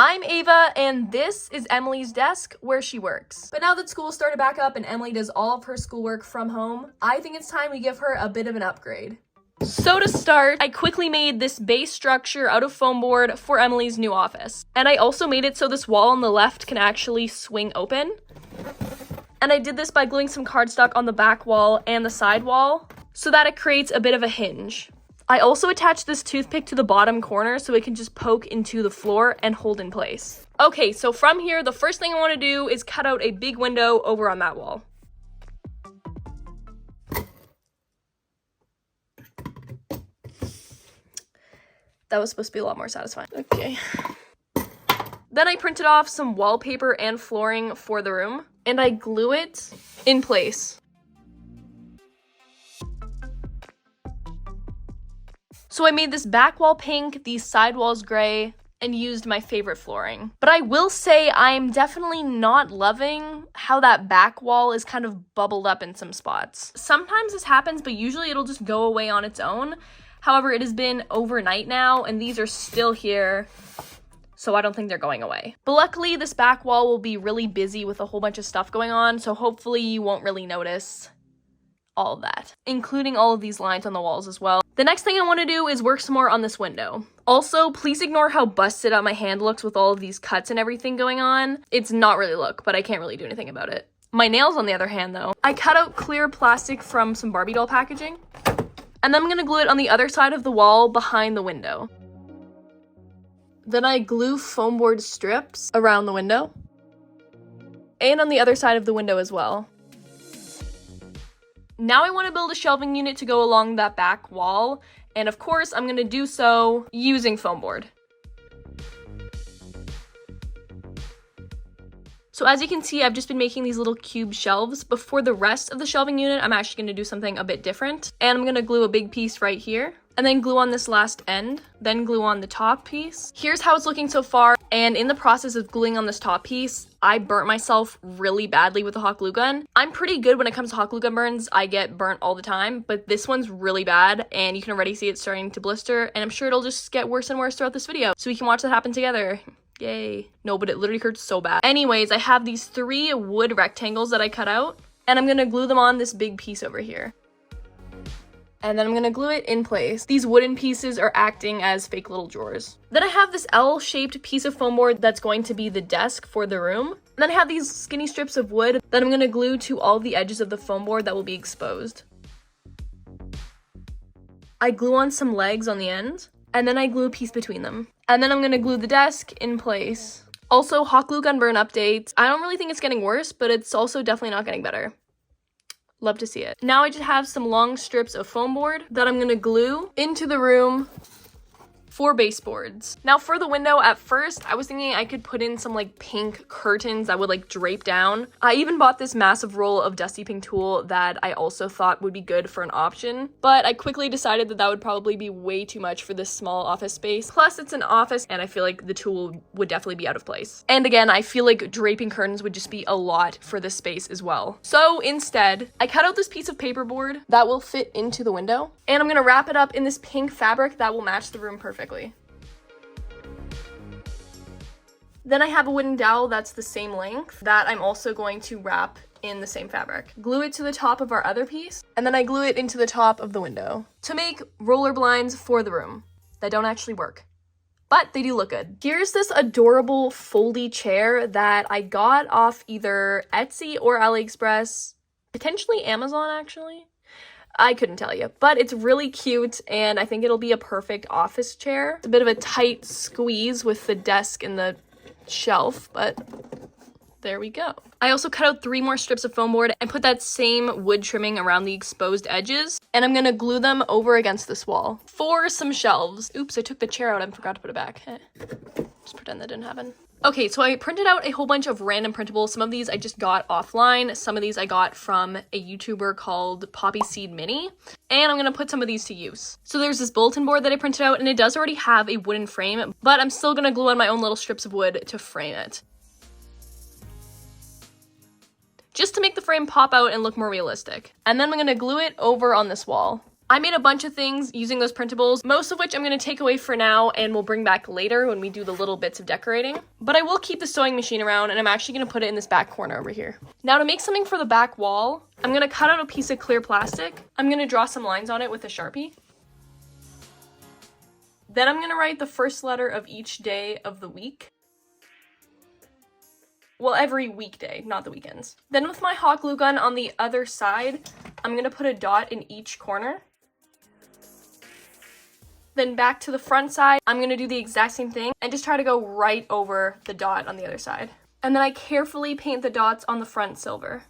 I'm Ava, and this is Emily's desk where she works. But now that school started back up and Emily does all of her schoolwork from home, I think it's time we give her a bit of an upgrade. So to start, I quickly made this base structure out of foam board for Emily's new office. And I also made it so this wall on the left can actually swing open. And I did this by gluing some cardstock on the back wall and the side wall so that it creates a bit of a hinge. I also attached this toothpick to the bottom corner so it can just poke into the floor and hold in place. Okay, so from here, the first thing I want to do is cut out a big window over on that wall. That was supposed to be a lot more satisfying. Okay. Then I printed off some wallpaper and flooring for the room, and I glue it in place. So I made this back wall pink, these side walls gray, and used my favorite flooring. But I will say I'm definitely not loving how that back wall is kind of bubbled up in some spots. Sometimes this happens, but usually it'll just go away on its own. However, it has been overnight now, and these are still here, so I don't think they're going away. But luckily, this back wall will be really busy with a whole bunch of stuff going on, so hopefully you won't really notice all of that, including all of these lines on the walls as well. The next thing I want to do is work some more on this window. Also, please ignore how busted up my hand looks with all of these cuts and everything going on. It's not really a look, but I can't really do anything about it. My nails, on the other hand, though, I cut out clear plastic from some Barbie doll packaging, and then I'm gonna glue it on the other side of the wall behind the window. Then I glue foam board strips around the window, and on the other side of the window as well. Now I want to build a shelving unit to go along that back wall, and of course I'm going to do so using foam board. So as you can see, I've just been making these little cube shelves, but for the rest of the shelving unit, I'm actually going to do something a bit different. And I'm going to glue a big piece right here, and then glue on this last end, then glue on the top piece. Here's how it's looking so far, and in the process of gluing on this top piece, I burnt myself really badly with a hot glue gun. I'm pretty good when it comes to hot glue gun burns. I get burnt all the time, but this one's really bad, and you can already see it starting to blister, and I'm sure it'll just get worse and worse throughout this video, so we can watch that happen together. Yay. No, but it literally hurts so bad. Anyways, I have these 3 wood rectangles that I cut out, and I'm gonna glue them on this big piece over here. And then I'm gonna glue it in place. These wooden pieces are acting as fake little drawers. Then I have this L-shaped piece of foam board that's going to be the desk for the room. And then I have these skinny strips of wood that I'm gonna glue to all the edges of the foam board that will be exposed. I glue on some legs on the end, and then I glue a piece between them. And then I'm gonna glue the desk in place. Also, hot glue gun burn updates. I don't really think it's getting worse, but it's also definitely not getting better. Love to see it. Now I just have some long strips of foam board that I'm gonna glue into the room for baseboards. Now for the window, at first I was thinking I could put in some like pink curtains that would like drape down. I even bought this massive roll of dusty pink tulle that I also thought would be good for an option, but I quickly decided that that would probably be way too much for this small office space. Plus it's an office and I feel like the tulle would definitely be out of place. And again, I feel like draping curtains would just be a lot for this space as well. So instead, I cut out this piece of paperboard that will fit into the window, and I'm gonna wrap it up in this pink fabric that will match the room perfectly. Then I have a wooden dowel that's the same length that I'm also going to wrap in the same fabric. Glue it to the top of our other piece, and then I glue it into the top of the window to make roller blinds for the room that don't actually work, but they do look good. Here's this adorable foldy chair that I got off either Etsy or AliExpress, potentially Amazon actually. I couldn't tell you, but it's really cute, and I think it'll be a perfect office chair. It's a bit of a tight squeeze with the desk and the shelf, but there we go. I also cut out 3 more strips of foam board and put that same wood trimming around the exposed edges, and I'm gonna glue them over against this wall for some shelves. Oops, I took the chair out and forgot to put it back. Just pretend that didn't happen. Okay, so I printed out a whole bunch of random printables. Some of these I just got offline. Some of these I got from a YouTuber called Poppy Seed Mini, and I'm gonna put some of these to use. So there's this bulletin board that I printed out, and it does already have a wooden frame, but I'm still gonna glue on my own little strips of wood to frame it, just to make the frame pop out and look more realistic. And then I'm gonna glue it over on this wall. I made a bunch of things using those printables, most of which I'm going to take away for now and we'll bring back later when we do the little bits of decorating. But I will keep the sewing machine around, and I'm actually going to put it in this back corner over here. Now to make something for the back wall, I'm going to cut out a piece of clear plastic. I'm going to draw some lines on it with a Sharpie. Then I'm going to write the first letter of each day of the week. Well, every weekday, not the weekends. Then with my hot glue gun on the other side, I'm going to put a dot in each corner. Then back to the front side, I'm going to do the exact same thing and just try to go right over the dot on the other side. And then I carefully paint the dots on the front silver.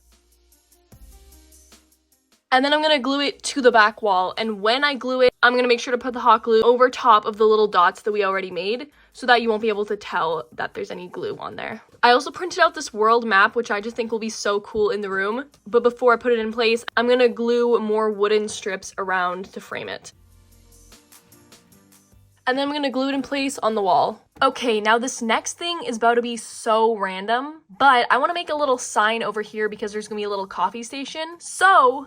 And then I'm going to glue it to the back wall, and when I glue it, I'm going to make sure to put the hot glue over top of the little dots that we already made so that you won't be able to tell that there's any glue on there. I also printed out this world map, which I just think will be so cool in the room, but before I put it in place, I'm going to glue more wooden strips around to frame it. And then I'm going to glue it in place on the wall. Okay, now this next thing is about to be so random, but I want to make a little sign over here because there's going to be a little coffee station. So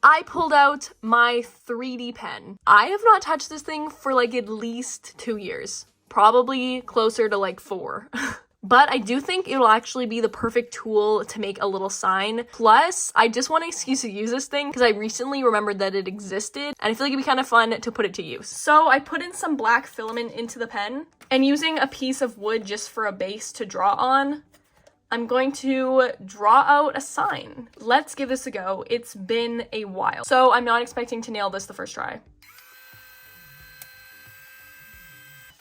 I pulled out my 3D pen. I have not touched this thing for like at least 2 years, probably closer to like 4. But I do think it'll actually be the perfect tool to make a little sign. Plus, I just want an excuse to use this thing because I recently remembered that it existed and I feel like it'd be kind of fun to put it to use. So I put in some black filament into the pen, and using a piece of wood just for a base to draw on, I'm going to draw out a sign. Let's give this a go. It's been a while, so I'm not expecting to nail this the first try.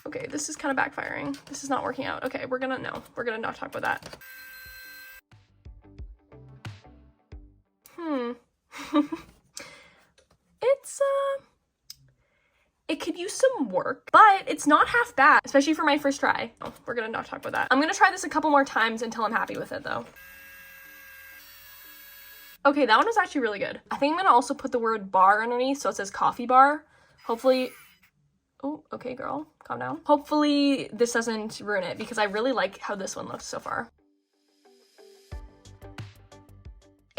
Okay, this is kind of backfiring. This is not working out. Okay, we're gonna not talk about that. It could use some work, but it's not half bad, especially for my first try. Oh, we're gonna not talk about that. I'm gonna try this a couple more times until I'm happy with it though. Okay, that one was actually really good. I think I'm gonna also put the word bar underneath so it says coffee bar. Hopefully, oh, okay girl, calm down. Hopefully this doesn't ruin it because I really like how this one looks so far.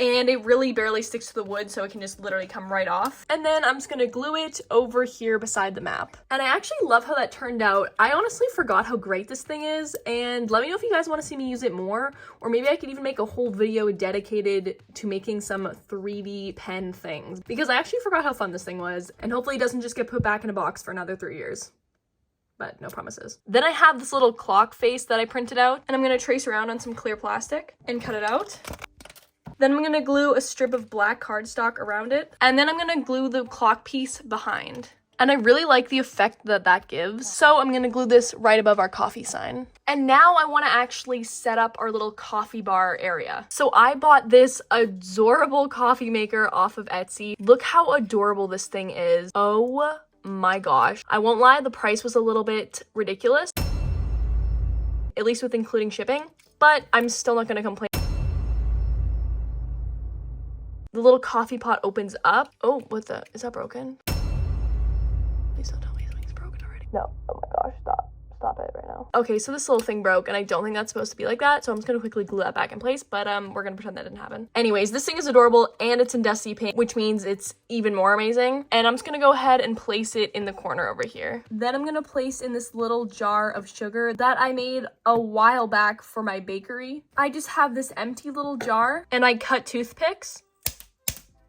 And it really barely sticks to the wood, so it can just literally come right off. And then I'm just gonna glue it over here beside the map. And I actually love how that turned out. I honestly forgot how great this thing is, and let me know if you guys wanna see me use it more, or maybe I could even make a whole video dedicated to making some 3D pen things, because I actually forgot how fun this thing was, and hopefully it doesn't just get put back in a box for another 3 years. But no promises. Then I have this little clock face that I printed out, and I'm gonna trace around on some clear plastic and cut it out. Then I'm gonna glue a strip of black cardstock around it, and then I'm gonna glue the clock piece behind. And I really like the effect that that gives, so I'm gonna glue this right above our coffee sign. And now I wanna actually set up our little coffee bar area. So I bought this adorable coffee maker off of Etsy. Look how adorable this thing is. Oh my gosh. I won't lie, the price was a little bit ridiculous, at least with including shipping, but I'm still not gonna complain. The little coffee pot opens up. Oh, is that broken? Please don't tell me something's broken already. No, oh my gosh, stop it right now. Okay, so this little thing broke, and I don't think that's supposed to be like that, so I'm just gonna quickly glue that back in place, but we're gonna pretend that didn't happen. Anyways, this thing is adorable, and it's in dusty pink, which means it's even more amazing. And I'm just gonna go ahead and place it in the corner over here. Then I'm gonna place in this little jar of sugar that I made a while back for my bakery. I just have this empty little jar, and I cut toothpicks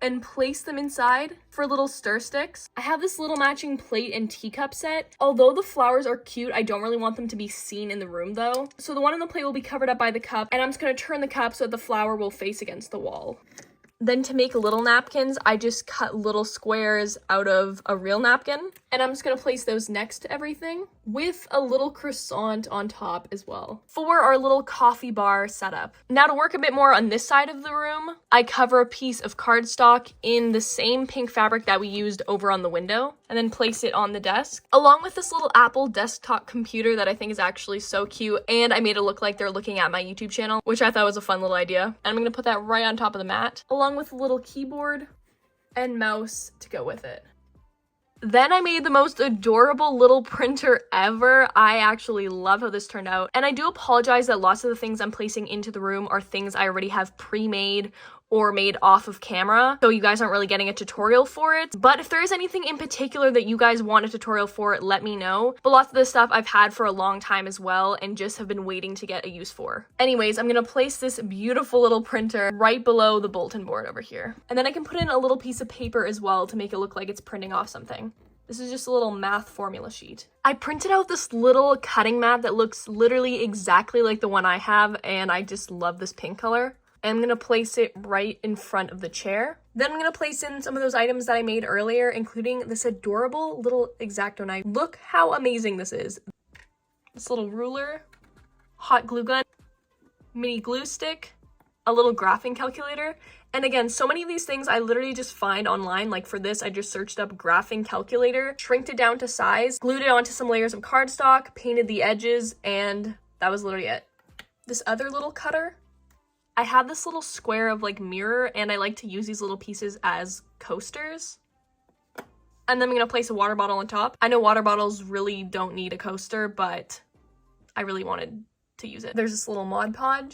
and place them inside for little stir sticks. I have this little matching plate and teacup set. Although the flowers are cute, I don't really want them to be seen in the room though. So the one on the plate will be covered up by the cup, and I'm just gonna turn the cup so that the flower will face against the wall. Then to make little napkins, I just cut little squares out of a real napkin, and I'm just gonna place those next to everything with a little croissant on top as well for our little coffee bar setup. Now to work a bit more on this side of the room, I cover a piece of cardstock in the same pink fabric that we used over on the window, and then place it on the desk, along with this little Apple desktop computer that I think is actually so cute, and I made it look like they're looking at my YouTube channel, which I thought was a fun little idea. And I'm gonna put that right on top of the mat, along with a little keyboard and mouse to go with it. Then I made the most adorable little printer ever. I actually love how this turned out. And I do apologize that lots of the things I'm placing into the room are things I already have pre-made or made off of camera, so you guys aren't really getting a tutorial for it. But if there is anything in particular that you guys want a tutorial for, let me know. But lots of this stuff I've had for a long time as well and just have been waiting to get a use for. Anyways, I'm gonna place this beautiful little printer right below the bulletin board over here. And then I can put in a little piece of paper as well to make it look like it's printing off something. This is just a little math formula sheet. I printed out this little cutting mat that looks literally exactly like the one I have, and I just love this pink color. And I'm gonna place it right in front of the chair. Then I'm gonna place in some of those items that I made earlier, including this adorable little X-Acto knife. Look how amazing this is. This little ruler, hot glue gun, mini glue stick, a little graphing calculator. And again, so many of these things I literally just find online. Like for this, I just searched up graphing calculator, shrinked it down to size, glued it onto some layers of cardstock, painted the edges, and that was literally it. This other little cutter, I have this little square of like mirror, and I like to use these little pieces as coasters. And then I'm gonna place a water bottle on top. I know water bottles really don't need a coaster, but I really wanted to use it. There's this little Mod Podge.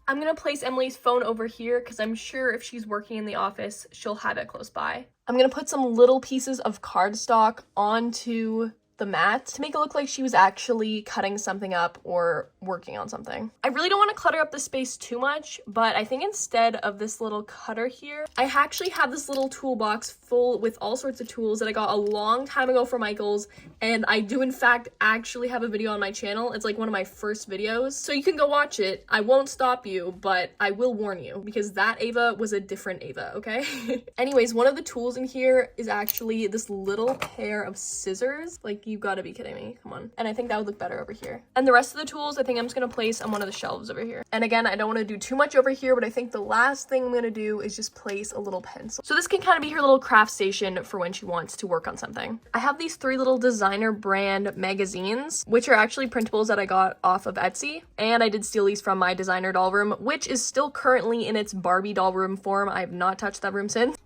I'm gonna place Emily's phone over here because I'm sure if she's working in the office, she'll have it close by. I'm gonna put some little pieces of cardstock onto the mat to make it look like she was actually cutting something up or working on something. I really don't want to clutter up the space too much, but I think instead of this little cutter here, I actually have this little toolbox full with all sorts of tools that I got a long time ago from Michaels, and I do in fact actually have a video on my channel. It's like one of my first videos, so you can go watch it. I won't stop you, but I will warn you because that Ava was a different Ava, okay? Anyways, one of the tools in here is actually this little pair of scissors. Like, you gotta be kidding me, come on. And I think that would look better over here. And the rest of the tools, I think I'm just gonna place on one of the shelves over here. And again, I don't wanna do too much over here, but I think the last thing I'm gonna do is just place a little pencil. So this can kind of be her little craft station for when she wants to work on something. I have these 3 little designer brand magazines, which are actually printables that I got off of Etsy. And I did steal these from my designer doll room, which is still currently in its Barbie doll room form. I have not touched that room since.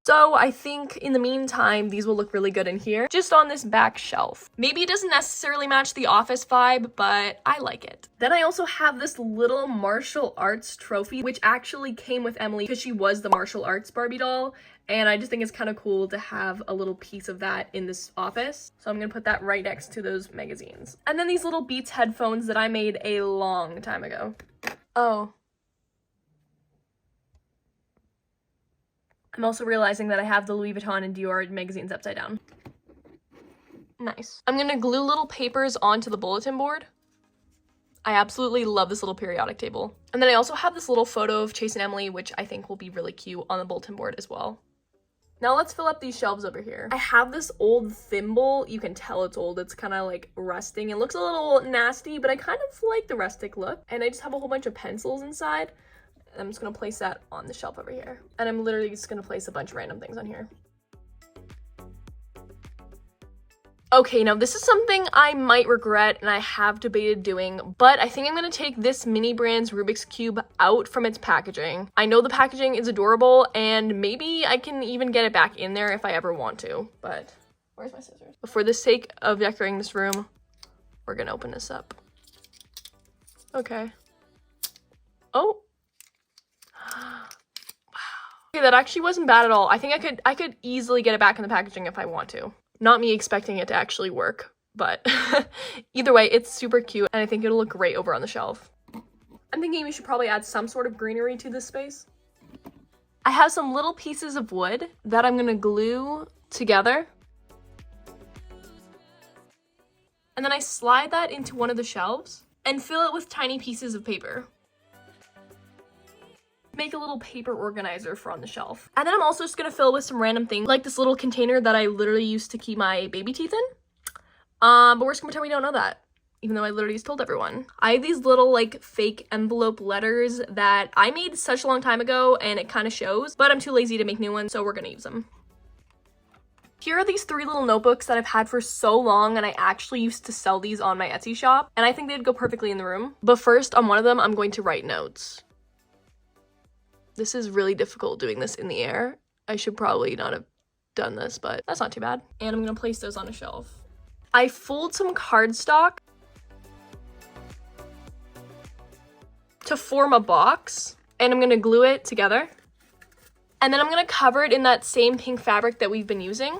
So I think in the meantime, these will look really good in here, just on this back shelf. Maybe it doesn't necessarily match the office vibe, but I like it. Then I also have this little martial arts trophy, which actually came with Emily because she was the martial arts Barbie doll. And I just think it's kind of cool to have a little piece of that in this office. So I'm gonna put that right next to those magazines. And then these little Beats headphones that I made a long time ago. Oh. I'm also realizing that I have the Louis Vuitton and Dior magazines upside down. Nice. I'm gonna glue little papers onto the bulletin board. I absolutely love this little periodic table. And then I also have this little photo of Chase and Emily, which I think will be really cute on the bulletin board as well. Now let's fill up these shelves over here. I have this old thimble. You can tell it's old. It's kind of like rusting. It looks a little nasty, but I kind of like the rustic look. And I just have a whole bunch of pencils inside. I'm just gonna place that on the shelf over here. And I'm literally just gonna place a bunch of random things on here. Okay, now this is something I might regret and I have debated doing, but I think I'm gonna take this Mini Brands Rubik's Cube out from its packaging. I know the packaging is adorable and maybe I can even get it back in there if I ever want to, but where's my scissors? But for the sake of decorating this room, we're gonna open this up. Okay. Oh. Okay, that actually wasn't bad at all. I think I could easily get it back in the packaging if I want to. Not me expecting it to actually work, but either way, it's super cute and I think it'll look great over on the shelf. I'm thinking we should probably add some sort of greenery to this space. I have some little pieces of wood that I'm gonna glue together. And then I slide that into one of the shelves and fill it with tiny pieces of paper. Make a little paper organizer for on the shelf. And then I'm also just gonna fill with some random things, like this little container that I literally used to keep my baby teeth in. But we're just gonna pretend we don't know that, even though I literally just told everyone. I have these little like fake envelope letters that I made such a long time ago and it kind of shows, but I'm too lazy to make new ones, so we're gonna use them. Here are these 3 little notebooks that I've had for so long, and I actually used to sell these on my Etsy shop, and I think they'd go perfectly in the room. But first, on one of them, I'm going to write notes. This is really difficult doing this in the air. I should probably not have done this, but that's not too bad. And I'm gonna place those on a shelf. I fold some cardstock. to form a box, and I'm gonna glue it together. And then I'm gonna cover it in that same pink fabric that we've been using.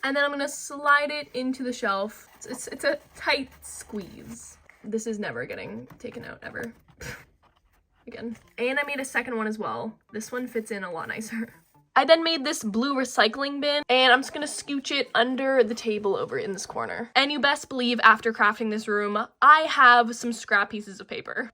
And then I'm gonna slide it into the shelf. It's a tight squeeze. This is never getting taken out, ever. Again. And I made a second one as well. This one fits in a lot nicer. I then made this blue recycling bin, and I'm just gonna scooch it under the table over in this corner. And you best believe after crafting this room, I have some scrap pieces of paper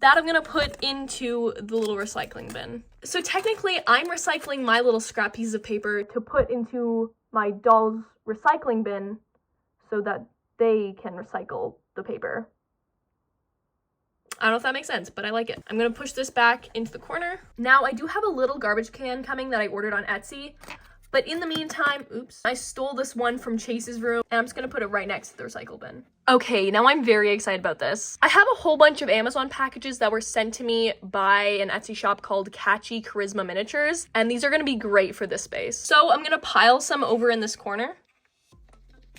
that I'm gonna put into the little recycling bin. So technically, I'm recycling my little scrap pieces of paper to put into my doll's recycling bin so that they can recycle the paper. I don't know if that makes sense, but I like it. I'm gonna push this back into the corner. Now, I do have a little garbage can coming that I ordered on Etsy, but in the meantime, oops, I stole this one from Chase's room, and I'm just gonna put it right next to the recycle bin. Okay, now I'm very excited about this. I have a whole bunch of Amazon packages that were sent to me by an Etsy shop called Catchy Charisma Miniatures, and these are gonna be great for this space. So I'm gonna pile some over in this corner,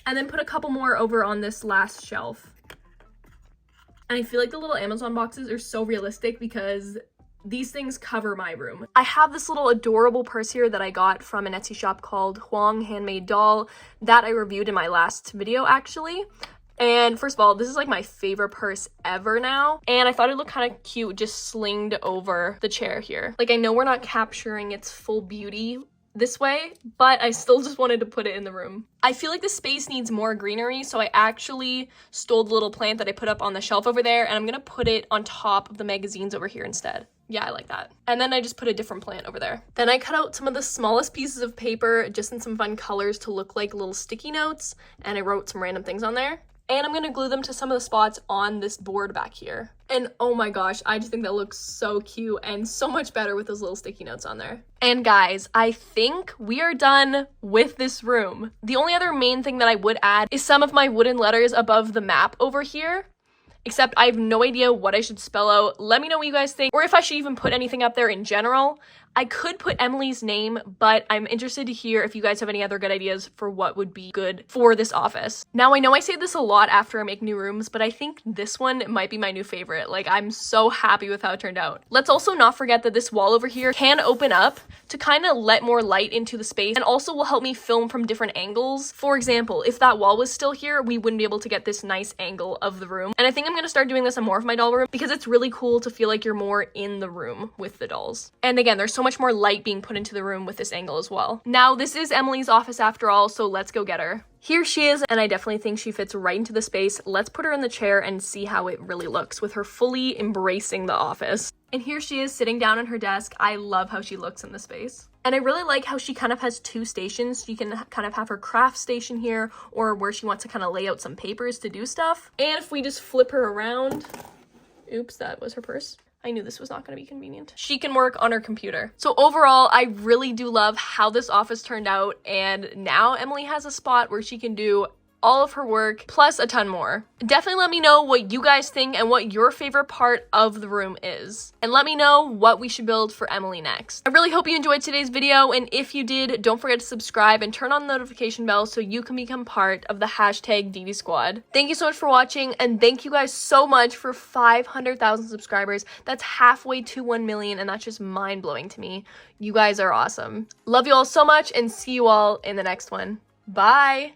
and then put a couple more over on this last shelf. And I feel like the little Amazon boxes are so realistic because these things cover my room. I have this little adorable purse here that I got from an Etsy shop called Huang Handmade Doll that I reviewed in my last video, actually. And first of all, this is like my favorite purse ever now. And I thought it looked kind of cute just slinged over the chair here. Like, I know we're not capturing its full beauty this way, but I still just wanted to put it in the room. I feel like the space needs more greenery, so I actually stole the little plant that I put up on the shelf over there, and I'm gonna put it on top of the magazines over here instead. Yeah, I like that. And then I just put a different plant over there. Then I cut out some of the smallest pieces of paper just in some fun colors to look like little sticky notes, and I wrote some random things on there. And I'm gonna glue them to some of the spots on this board back here. And oh my gosh, I just think that looks so cute and so much better with those little sticky notes on there. And guys, I think we are done with this room. The only other main thing that I would add is some of my wooden letters above the map over here. Except I have no idea what I should spell out. Let me know what you guys think, or if I should even put anything up there in general. I could put Emily's name, but I'm interested to hear if you guys have any other good ideas for what would be good for this office. Now, I know I say this a lot after I make new rooms, but I think this one might be my new favorite. Like, I'm so happy with how it turned out. Let's also not forget that this wall over here can open up to kind of let more light into the space, and also will help me film from different angles. For example, if that wall was still here, we wouldn't be able to get this nice angle of the room. And I think I'm gonna start doing this on more of my doll room because it's really cool to feel like you're more in the room with the dolls. And again, there's so much more light being put into the room with this angle as well. Now, this is Emily's office after all, so let's go get her. Here she is, and I definitely think she fits right into the space. Let's put her in the chair and see how it really looks with her fully embracing the office. And here she is sitting down on her desk. I love how she looks in the space. And I really like how she kind of has two stations. She can kind of have her craft station here, or where she wants to kind of lay out some papers to do stuff. And if we just flip her around, oops, that was her purse. I knew this was not going to be convenient. She can work on her computer. So overall, I really do love how this office turned out, and now Emily has a spot where she can do all of her work, plus a ton more. Definitely let me know what you guys think and what your favorite part of the room is. And let me know what we should build for Emily next. I really hope you enjoyed today's video, and if you did, don't forget to subscribe and turn on the notification bell so you can become part of the hashtag DV Squad. Thank you so much for watching, and thank you guys so much for 500,000 subscribers. That's halfway to 1 million, and that's just mind-blowing to me. You guys are awesome. Love you all so much, and see you all in the next one. Bye!